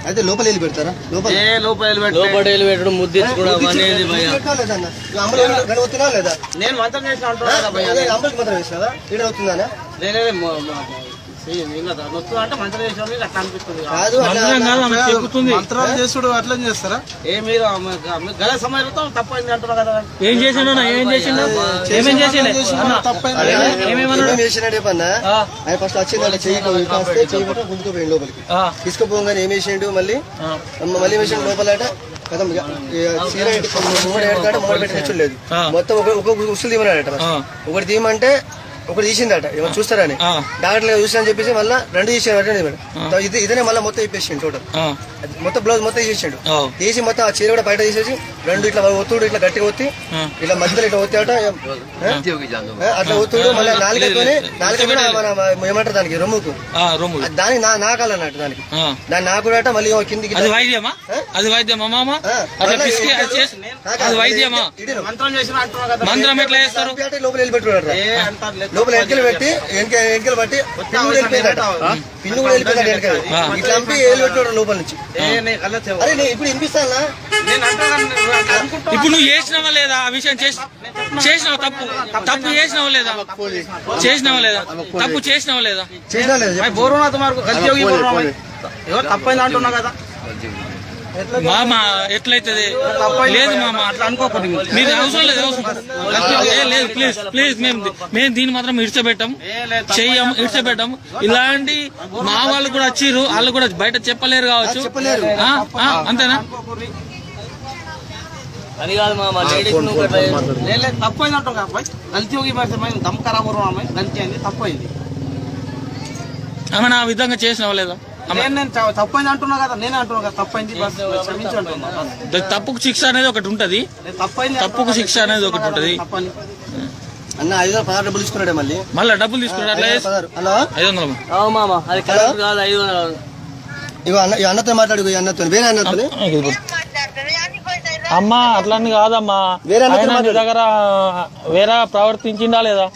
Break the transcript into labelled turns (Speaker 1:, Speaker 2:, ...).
Speaker 1: అయితే లోపల వెళ్ళి పెడతారా?
Speaker 2: లోపల వెళ్ళి పెట్టడం ముద్దించుకోవడం అనేది
Speaker 1: లేదా?
Speaker 2: నేను మంత్రం చేసిన అంటున్నా
Speaker 1: అమ్మకి మంత్రం వేసినా ఇక్కడ అవుతుందా?
Speaker 2: అంటే మంత్రం చేసిన అట్లా అనిపిస్తుంది.
Speaker 3: మంత్రాలు చేసుడు అట్లా చేస్తారా?
Speaker 2: ఏ మీరు గల సమయంలో తప్పైంది అంటున్నారు కదా.
Speaker 4: ఏం చేసిండు?
Speaker 1: ఆయన ఫస్ట్ వచ్చిందంటే చెయ్యి గుంజుకుపోయింది లోపలికి. తీసుకుపోగానే ఏం వేసిండు? మళ్ళీ వేసిండు లోపలట కదా. చీర మూడు ఏడతాడు, మూడు పెట్టి తెచ్చులేదు. మొత్తం ఒక ఉసులు తీయమన్నాడట. ఒకటి తీయమంటే ఒకటి తీసిందట, ఏమో చూస్తారని డాక్టర్ చూసా అని చెప్పేసి మళ్ళీ రెండు తీసేవాడు. ఇదనే మళ్ళీ మొత్తం ఇప్పేసిండు. టోటల్ మొత్తం బ్లౌజ్ మొత్తం తీసేసిండు. తీసి మొత్తం ఆ చీర కూడా బయట తీసేసి రెండు ఇట్లా ఒత్తుడు ఇట్లా గట్టిగా ఒత్తి ఇట్లా మధ్యలో ఇట్లా ఒత్తాట. అట్లా ఒత్తుడు మళ్ళీ నాలుగతోనే మన ఏమంటారు దానికి రొమ్ముకు దానికి నాకాలన్నట్టు దానికి దాన్ని నాకుడట. మళ్ళీ కిందికి లోపల వెళ్ళి పెట్టుకున్నాడు. లోపల ఎంకెలు పెట్టి ఎంకెలు బట్టి పిన్ను కూడా వెళ్ళిపోయిందట. పిన్ను కూడా వెళ్ళిపోయిందట వెనకాల. ఇట్లా అంపి వెళ్ళి పెట్టాడు లోపల నుంచి. అరే నేను ఇప్పుడు వినిపిస్తానా?
Speaker 4: ఇప్పుడు నువ్వు చేసినావా లేదా? ఆ విషయం చేసినావా? తప్పు చేసినావా లేదా? తప్పు చేసినావా లేదా?
Speaker 2: బోరునాథ్ మార్కు తప్పైంది అంటున్నా కదా
Speaker 4: మామ. ఎట్లయితుంది? లేదు మామ, అట్లా అనుకోకూడదు. మీరు అవసరం లేదు, లేదు. ప్లీజ్ మేము దీన్ని మాత్రం ఇడ్చబెట్టాం, ఇడ్చబెట్టాం. ఇలాంటి మా వాళ్ళు కూడా వచ్చిర్రు, వాళ్ళు కూడా బయట చెప్పలేరు కావచ్చు. అంతేనా?
Speaker 2: అది కాదు మామ, తప్పైంది అంటాం. గల్తీ దమ్ ఖరాబ్ గల్తీ అయింది, తప్పైంది.
Speaker 4: ఆమె ఆ విధంగా చేసినావా లేదా?
Speaker 2: నేను తప్పైంది అంటున్నా కదా, నేనే అంటున్నా కదా తప్పైంది.
Speaker 4: తప్పుకు శిక్ష అనేది ఒకటి ఉంటది. తప్పుకు శిక్ష అనేది ఒకటి ఉంటది.
Speaker 1: అన్న 500 డబ్బులు తీసుకున్నాడే మళ్ళీ
Speaker 4: డబ్బులు తీసుకున్నాడు. అట్లా
Speaker 2: 500 మామ, అది కరెక్ట్ కాదు. 500
Speaker 1: ఇగో అన్నతో మాట్లాడు. అన్నతో వేరే అన్నతో
Speaker 4: అమ్మా అట్లా కాదమ్మా. వేరే దగ్గర వేరే ప్రవర్తించిందా లేదా?